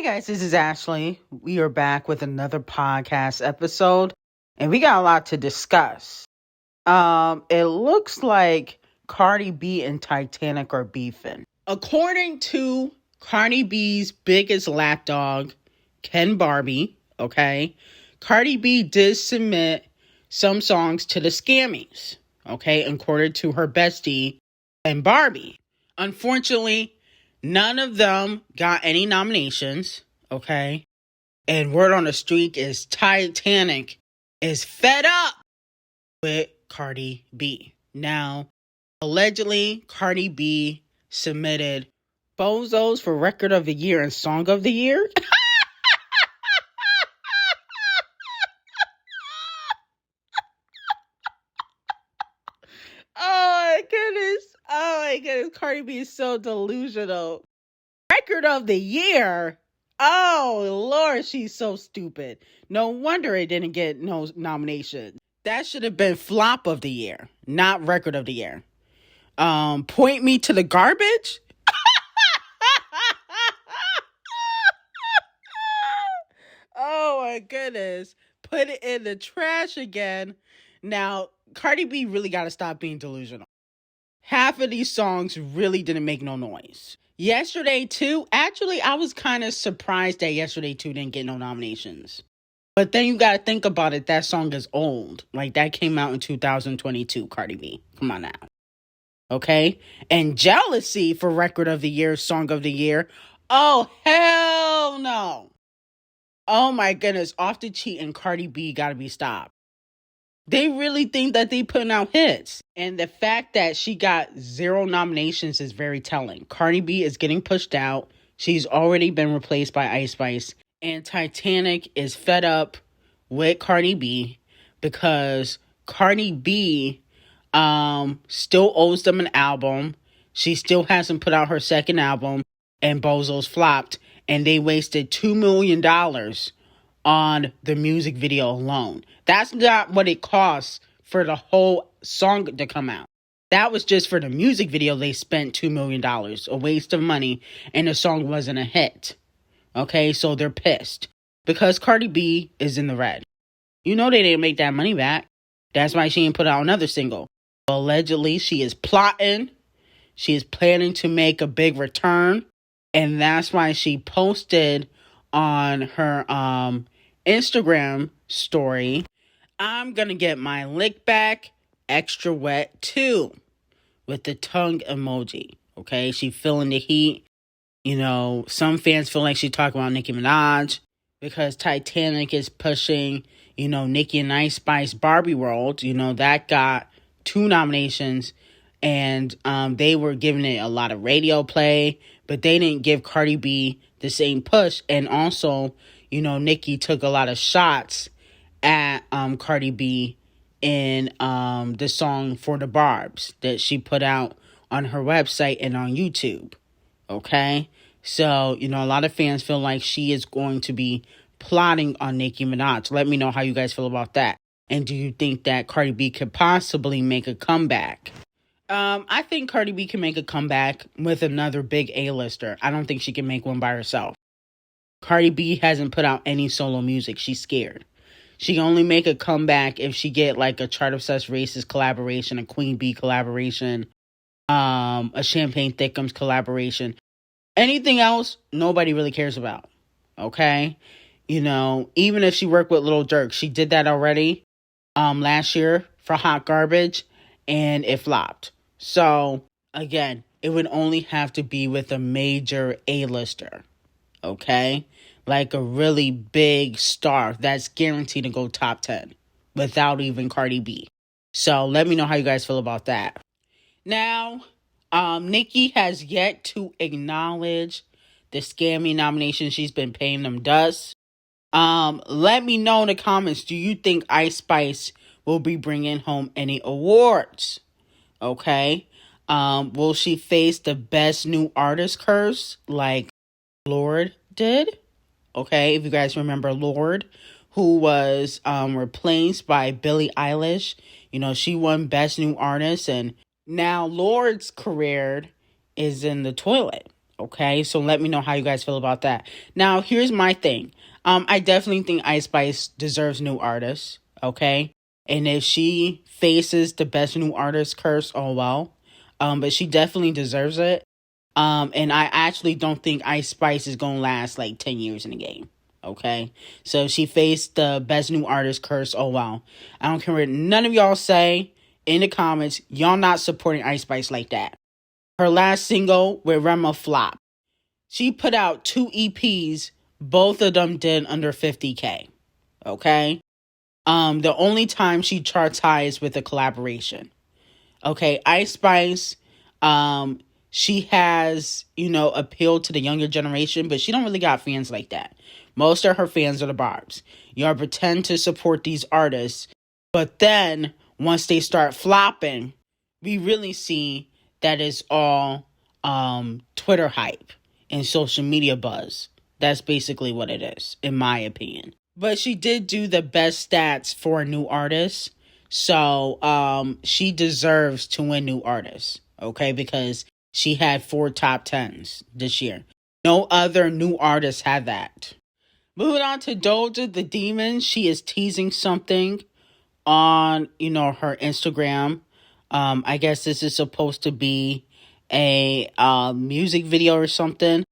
guys, this is Ashley. We are back with another podcast episode, and we got a lot to discuss. It looks like Cardi B and TİTANIC are beefing. According to Cardi B's biggest lapdog, Ken Barbie, okay, Cardi B did submit some songs to the Scammies, okay, according to her bestie, Ken Barbie. Unfortunately, none of them got any nominations, okay? And word on the street is TİTANIC is fed up with Cardi B. Now, allegedly, Cardi B submitted bozos for Record of the Year and Song of the Year. Oh my goodness. Cardi B is so delusional. Record of the Year? Oh, Lord, she's so stupid. No wonder it didn't get no nomination. That should have been Flop of the Year, not Record of the Year. Point me to the garbage? Oh my goodness. Put it in the trash again. Now, Cardi B really got to stop being delusional. Half of these songs really didn't make no noise. Yesterday 2, actually, I was kind of surprised that Yesterday 2 didn't get no nominations. But then you got to think about it, that song is old. Like, that came out in 2022, Cardi B. Come on now. Okay? And Jealousy for Record of the Year, Song of the Year. Oh, hell no. Oh my goodness, Off the Cheat and Cardi B got to be stopped. They really think that they putting out hits. And the fact that she got 0 nominations is very telling. Cardi B is getting pushed out. She's already been replaced by Ice Spice. And TİTANIC is fed up with Cardi B because Cardi B still owes them an album. She still hasn't put out her second album. And Bozos flopped. And they wasted $2 million on the music video alone. That's not what it costs for the whole song to come out. That was just for the music video. They spent $2 million, a waste of money, and the song wasn't a hit. Okay, so they're pissed because Cardi B is in the red. You know they didn't make that money back. That's why she didn't put out another single. Allegedly, she is plotting. She is planning to make a big return, and that's why she posted on her Instagram story, I'm gonna get my lick back extra wet too, with the tongue emoji. Okay, she feeling the heat. You know, some fans feel like she talking about Nickiminaj because TİTANIC is pushing, you know, Nicki and Ice Spice Barbie World. You know, that got 2 nominations and they were giving it a lot of radio play, but they didn't give Cardi B the same push. And also, you know, Nicki took a lot of shots at Cardi B in the song For the Barbs that she put out on her website and on YouTube. Okay? So, you know, a lot of fans feel like she is going to be plotting on Nicki Minaj. Let me know how you guys feel about that. And do you think that Cardi B could possibly make a comeback? I think Cardi B can make a comeback with another big A-lister. I don't think she can make one by herself. Cardi B hasn't put out any solo music. She's scared. She can only make a comeback if she get like a Chart Obsessed Racist collaboration, a Queen Bee collaboration, a Champagne Thickums collaboration. Anything else, nobody really cares about. Okay? You know, even if she worked with Lil Durk, she did that already last year for Hot Garbage, and it flopped. So, again, it would only have to be with a major A-lister. Okay? Like a really big star that's guaranteed to go top 10 without even Cardi B. So let me know how you guys feel about that. Now, Nicki has yet to acknowledge the Scammy nomination. She's been paying them dust. Let me know in the comments, do you think Ice Spice will be bringing home any awards? Okay. Will she face the Best New Artist curse like Lorde did? Okay, if you guys remember Lorde, who was replaced by Billie Eilish. You know, she won Best New Artist, and now Lorde's career is in the toilet. Okay, so let me know how you guys feel about that. Now, here's my thing. I definitely think Ice Spice deserves new artists. Okay, and if she faces the best new artist curse, oh well. But she definitely deserves it. And I actually don't think Ice Spice is gonna last like 10 years in the game. Okay, so she faced the best new artist curse. Oh wow, I don't care what none of y'all say in the comments. Y'all not supporting Ice Spice like that. Her last single with Rema flop. She put out 2 EPs. Both of them did under 50K. Okay. The only time she charts high is with a collaboration. Okay, Ice Spice, she has, appealed to the younger generation, but she don't really got fans like that. Most of her fans are the barbs. Y'all pretend to support these artists, but then once they start flopping, we really see that it's all Twitter hype and social media buzz. That's basically what it is, in my opinion. But she did do the best stats for a new artist. So she deserves to win new artists, okay? Because she had 4 top 10s this year. No other new artist had that. Moving on to Doja the Demon. She is teasing something on, her Instagram. I guess this is supposed to be a music video or something.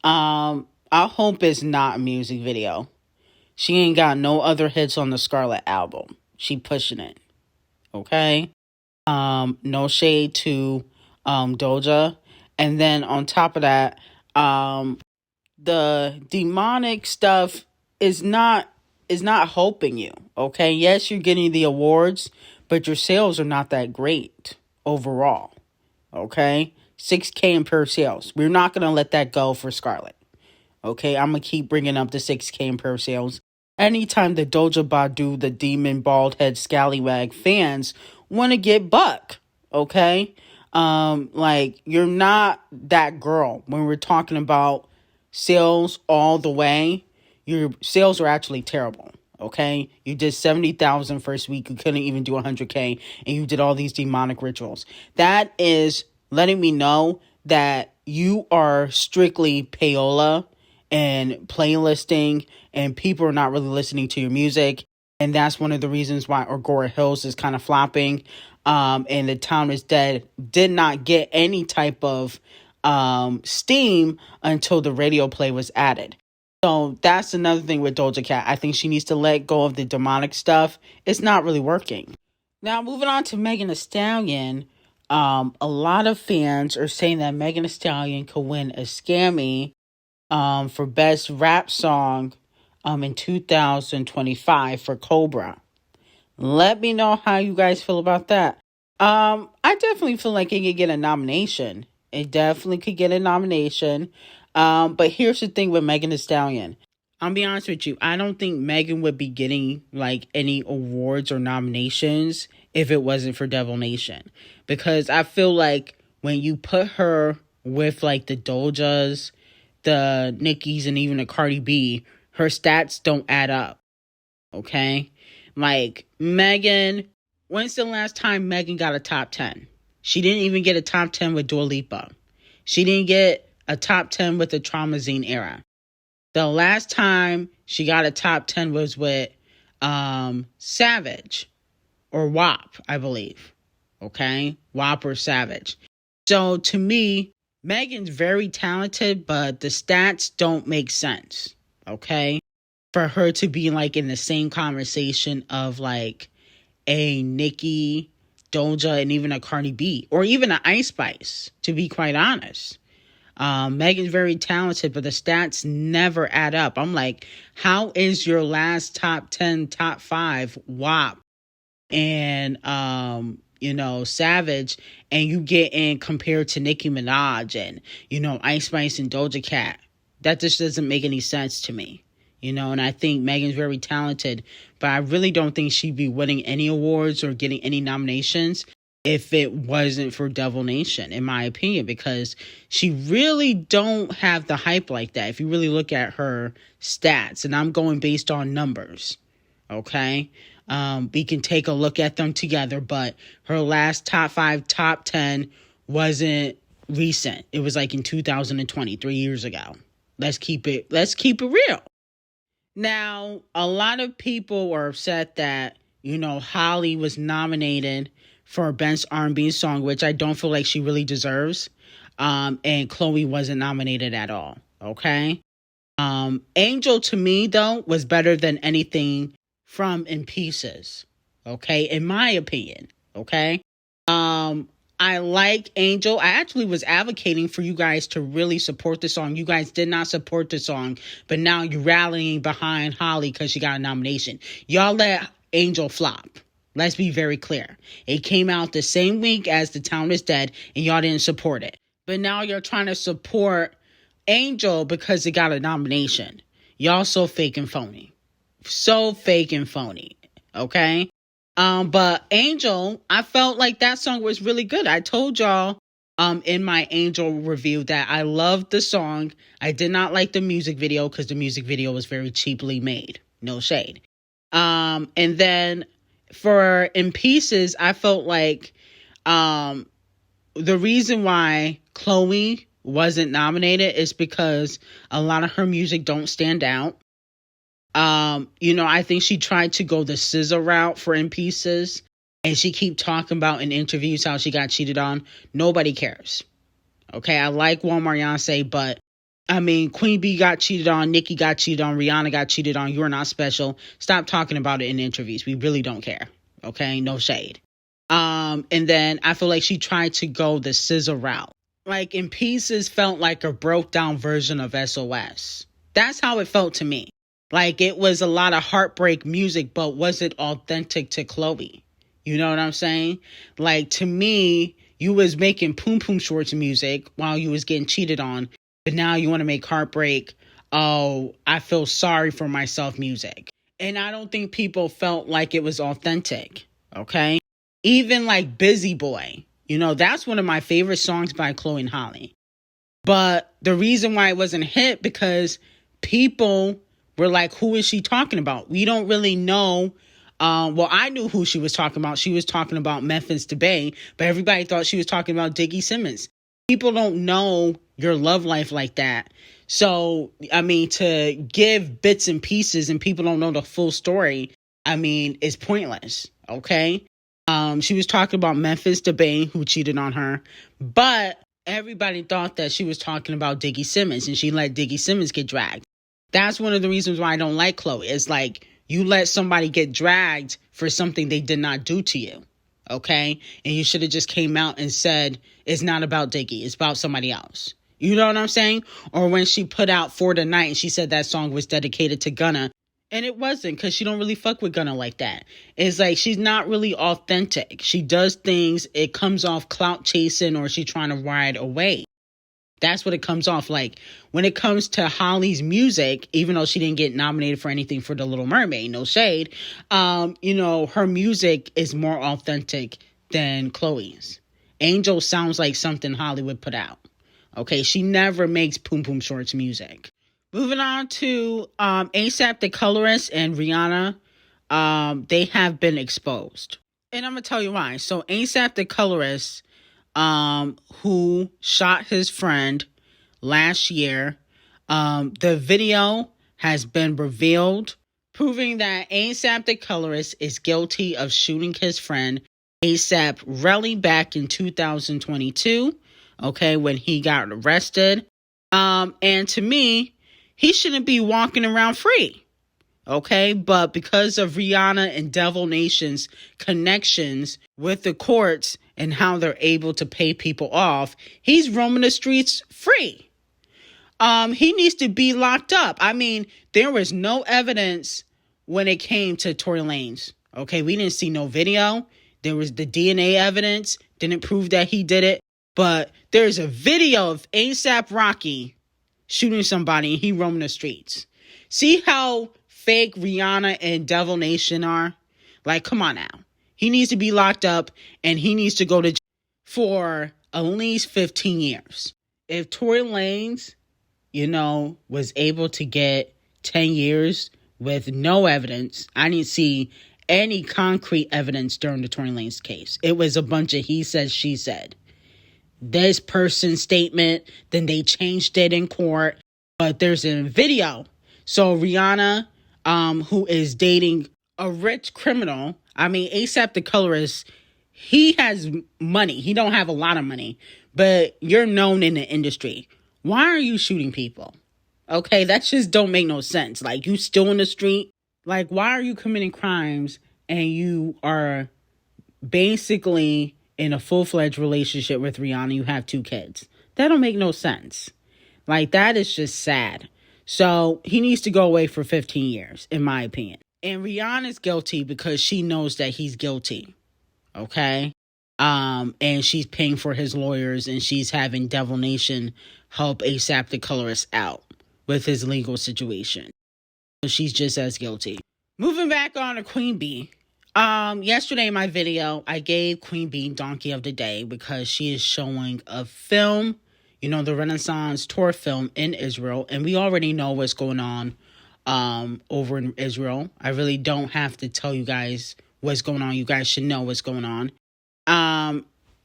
I hope it's not a music video. She ain't got no other hits on the Scarlet album. She pushing it. Okay? No shade to Doja. And then on top of that, the demonic stuff is not helping you. Okay? Yes, you're getting the awards, but your sales are not that great overall. Okay? 6K in per sales. We're not going to let that go for Scarlet. Okay, I'm going to keep bringing up the 6K in per sales. Anytime the Doja Badu, the demon, bald head, scallywag fans want to get buck. Okay? You're not that girl. When we're talking about sales all the way, your sales are actually terrible. Okay? You did 70,000 first week. You couldn't even do 100K. And you did all these demonic rituals. That is letting me know that you are strictly payola and playlisting, and people are not really listening to your music. And that's one of the reasons why Agora Hills is kind of flopping. And The Town is Dead did not get any type of steam until the radio play was added. So that's another thing with Doja Cat. I think she needs to let go of the demonic stuff. It's not really working. Now, moving on to Megan Thee Stallion. A lot of fans are saying that Megan Thee Stallion could win a Scammy for best rap song in 2025 for Cobra. Let me know how you guys feel about that. I definitely feel like it could get a nomination. It definitely could get a nomination. But here's the thing with Megan Thee Stallion. I'll be honest with you. I don't think Megan would be getting like any awards or nominations if it wasn't for Devil Nation. Because I feel like when you put her with like the Dojas, the Nickies, and even the Cardi B, her stats don't add up. Okay? Like, Megan, when's the last time Megan got a top 10? She didn't even get a top 10 with Dua Lipa. She didn't get a top 10 with the Traumazine era. The last time she got a top 10 was with Savage or WAP, I believe. Okay? WAP or Savage. So, to me, Megan's very talented, but the stats don't make sense, okay? For her to be, like, in the same conversation of, like, a Nicki, Doja, and even a Cardi B, or even an Ice Spice, to be quite honest. Megan's very talented, but the stats never add up. I'm like, how is your last top 10, top 5 WAP and Savage, and you get in compared to Nicki Minaj and, Ice Spice and Doja Cat? That just doesn't make any sense to me, and I think Megan's very talented, but I really don't think she'd be winning any awards or getting any nominations if it wasn't for Devil Nation, in my opinion, because she really don't have the hype like that. If you really look at her stats, and I'm going based on numbers, okay? We can take a look at them together, but her last top 5, top 10 wasn't recent. It was like in 2020, 3 years ago. Let's keep it real. Now, a lot of people were upset that, Halle was nominated for Best R&B Song, which I don't feel like she really deserves. And Chloe wasn't nominated at all. Okay. Angel to me though was better than anything from In Pieces. Okay. In my opinion. Okay. I like Angel. I actually was advocating for you guys to really support the song. You guys did not support the song, but now you're rallying behind Halle because she got a nomination. Y'all let Angel flop. Let's be very clear. It came out the same week as The Town Is Dead, and y'all didn't support it. But now you're trying to support Angel because it got a nomination. Y'all so fake and phony. So fake and phony. Okay? But Angel, I felt like that song was really good. I told y'all in my Angel review that I loved the song. I did not like the music video because the music video was very cheaply made. No shade. And then for In Pieces, I felt like the reason why Chloe wasn't nominated is because a lot of her music don't stand out. I think she tried to go the SZA route for In Pieces, and she keep talking about in interviews how she got cheated on. Nobody cares. Okay, I like Walmart Beyonce, but Queen Bee got cheated on, Nicki got cheated on, Rihanna got cheated on. You're not special. Stop talking about it in interviews. We really don't care. Okay, no shade. And then I feel like she tried to go the SZA route. Like In Pieces felt like a broke down version of SOS. That's how it felt to me. Like it was a lot of heartbreak music, but was it authentic to Chloe? You know what I'm saying? Like to me, you was making Poom Poom Shorts music while you was getting cheated on, but now you want to make heartbreak. Oh, I feel sorry for myself music. And I don't think people felt like it was authentic. Okay. Even like Busy Boy, that's one of my favorite songs by Chloe and Halle. But the reason why it wasn't hit because people were like, who is she talking about? We don't really know. I knew who she was talking about. She was talking about Memphis Debay, but everybody thought she was talking about Diggy Simmons. People don't know your love life like that. So, to give bits and pieces and people don't know the full story, is pointless. Okay. She was talking about Memphis Debay, who cheated on her, but everybody thought that she was talking about Diggy Simmons, and she let Diggy Simmons get dragged. That's one of the reasons why I don't like Chloe. It's like you let somebody get dragged for something they did not do to you. Okay? And you should have just came out and said, it's not about Diggy. It's about somebody else. You know what I'm saying? Or when she put out For the Night and she said that song was dedicated to Gunna. And it wasn't, because she don't really fuck with Gunna like that. It's like she's not really authentic. She does things, it comes off clout chasing, or she trying to ride a wave. That's what it comes off like. When it comes to Halle's music, even though she didn't get nominated for anything for The Little Mermaid, no shade, her music is more authentic than Chloe's. Angel sounds like something Halle would put out. Okay, she never makes Poom Poom Shorts music. Moving on to A$AP the Colorist and Rihanna, they have been exposed. And I'm going to tell you why. So A$AP the Colorist, who shot his friend last year, the video has been revealed, proving that A$AP the Colorist is guilty of shooting his friend A$AP Relly back in 2022, okay, when he got arrested. And to me, he shouldn't be walking around free, okay? But because of Rihanna and Devil Nation's connections with the courts and how they're able to pay people off, he's roaming the streets free. He needs to be locked up. There was no evidence when it came to Tory Lanez, okay? We didn't see no video. There was the DNA evidence, didn't prove that he did it. But there's a video of A$AP Rocky shooting somebody and he roaming the streets. See how fake Rihanna and Devil Nation are? Like, come on now. He needs to be locked up and he needs to go to jail for at least 15 years. If Tory Lanez, was able to get 10 years with no evidence, I didn't see any concrete evidence during the Tory Lanez case. It was a bunch of he said, she said. this person's statement, then they changed it in court, but there's a video. So Rihanna, who is dating a rich criminal, I mean, A$AP the colorist, he has money. He don't have a lot of money, but you're known in the industry. Why are you shooting people? Okay, that just don't make no sense. Like, you still in the street? Like, why are you committing crimes and you are basically in a full-fledged relationship with Rihanna? You have 2 kids. That don't make no sense. Like, that is just sad. So he needs to go away for 15 years, in my opinion. And Rihanna's guilty because she knows that he's guilty. Okay? And she's paying for his lawyers, and she's having Devil Nation help A$AP the colorist out with his legal situation. So she's just as guilty. Moving back on to Queen Bee. Yesterday in my video, I gave Queen Bee Donkey of the Day because she is showing a film, you know, the Renaissance tour film in Israel. And we already know what's going on over in Israel. I really don't have to tell you guys what's going on. You guys should know what's going on.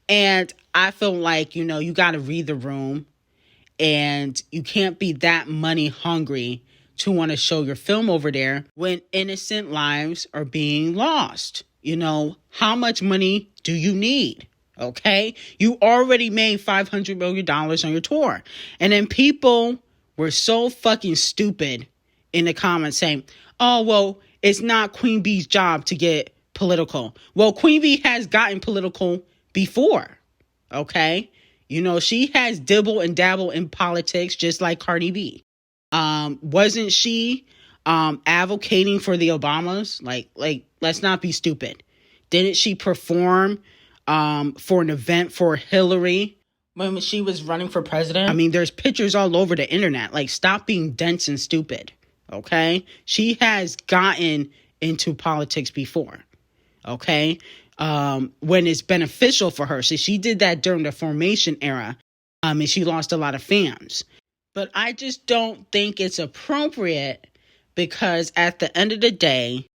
And I feel like, you know, you got to read the room, and you can't be that money hungry to want to show your film over there when innocent lives are being lost. You know, how much money do you need? Okay. You already made $500 million on your tour. And then people were so fucking stupid in the comments saying, oh, well, it's not Queen Bee's job to get political. Well, Queen Bee has gotten political before. Okay. You know, she has dibble and dabble in politics just like Cardi B. Wasn't she advocating for the Obamas? Like, let's not be stupid. Didn't she perform for an event for Hillary when she was running for president? I mean, there's pictures all over the internet. Like, stop being dense and stupid. Okay? She has gotten into politics before. Okay? When it's beneficial for her. So she did that during the formation era. And she lost a lot of fans. But I just don't think it's appropriate because at the end of the day,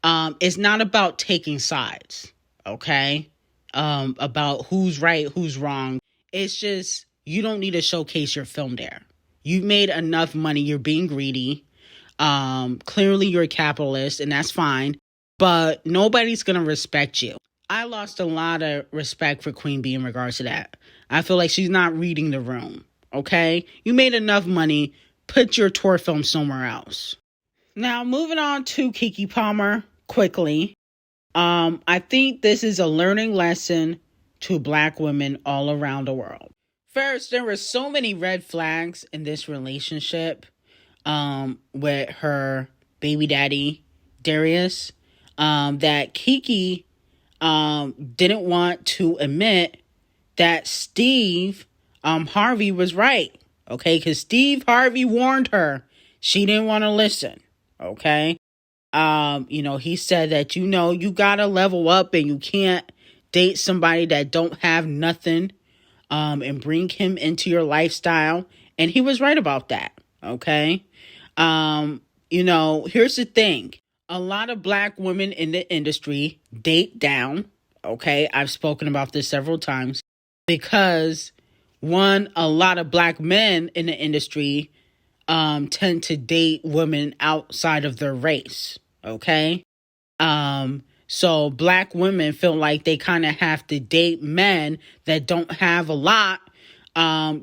it's not about taking sides. Okay? About who's right, who's wrong. It's just, you don't need to showcase your film there. You made enough money. You're being greedy. Clearly you're a capitalist, and that's fine. But nobody's going to respect you. I lost a lot of respect for Queen Bee in regards to that. I feel like she's not reading the room. Okay? You made enough money. Put your tour film somewhere else. Now, moving on to Keke Palmer quickly. I think this is a learning lesson to Black women all around the world. First, there were so many red flags in this relationship with her baby daddy, Darius, that Keke didn't want to admit that Steve Harvey was right. Okay, because Steve Harvey warned her. She didn't want to listen. Okay. You know, he said that, you know, you gotta level up and you can't date somebody that don't have nothing, and bring him into your lifestyle. And he was right about that. Okay. You know, here's the thing. A lot of Black women in the industry date down. Okay. I've spoken about this several times because a lot of Black men in the industry tend to date women outside of their race. Okay. So Black women feel like they kind of have to date men that don't have a lot,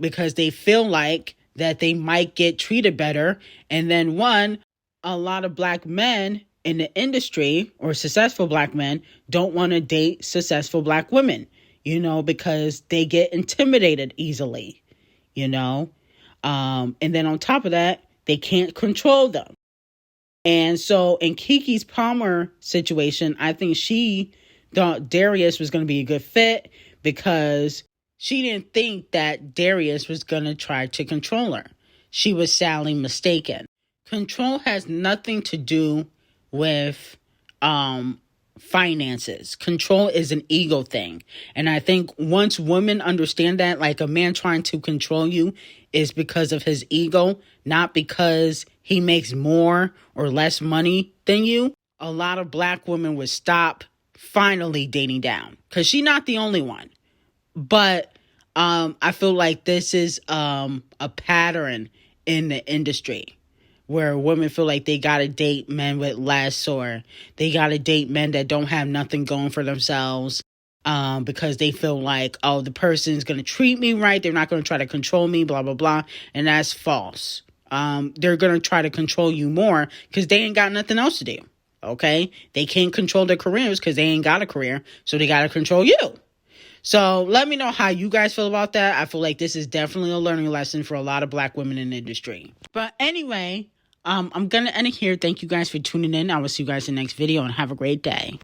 because they feel like that they might get treated better. And then a lot of Black men in the industry, or successful Black men, don't want to date successful Black women, you know, because they get intimidated easily, you know. And then on top of that, they can't control them. And so in Keke's Palmer situation, I think she thought Darius was going to be a good fit because she didn't think that Darius was going to try to control her. She was sadly mistaken. Control has nothing to do with finances. Control is an ego thing. And I think once women understand that, like, a man trying to control you is because of his ego, not because he makes more or less money than you, a lot of Black women would stop finally dating down. Because she's not the only one. But I feel like this is a pattern in the industry where women feel like they gotta date men with less, or they gotta date men that don't have nothing going for themselves, because they feel like, oh, the person's gonna treat me right, they're not gonna try to control me, blah blah blah. And that's false. They're gonna try to control you more because they ain't got nothing else to do. Okay, they can't control their careers because they ain't got a career, so they gotta control you. So let me know how you guys feel about that. I feel like this is definitely a learning lesson for a lot of Black women in the industry. But anyway, I'm going to end it here. Thank you guys for tuning in. I will see you guys in the next video, and have a great day.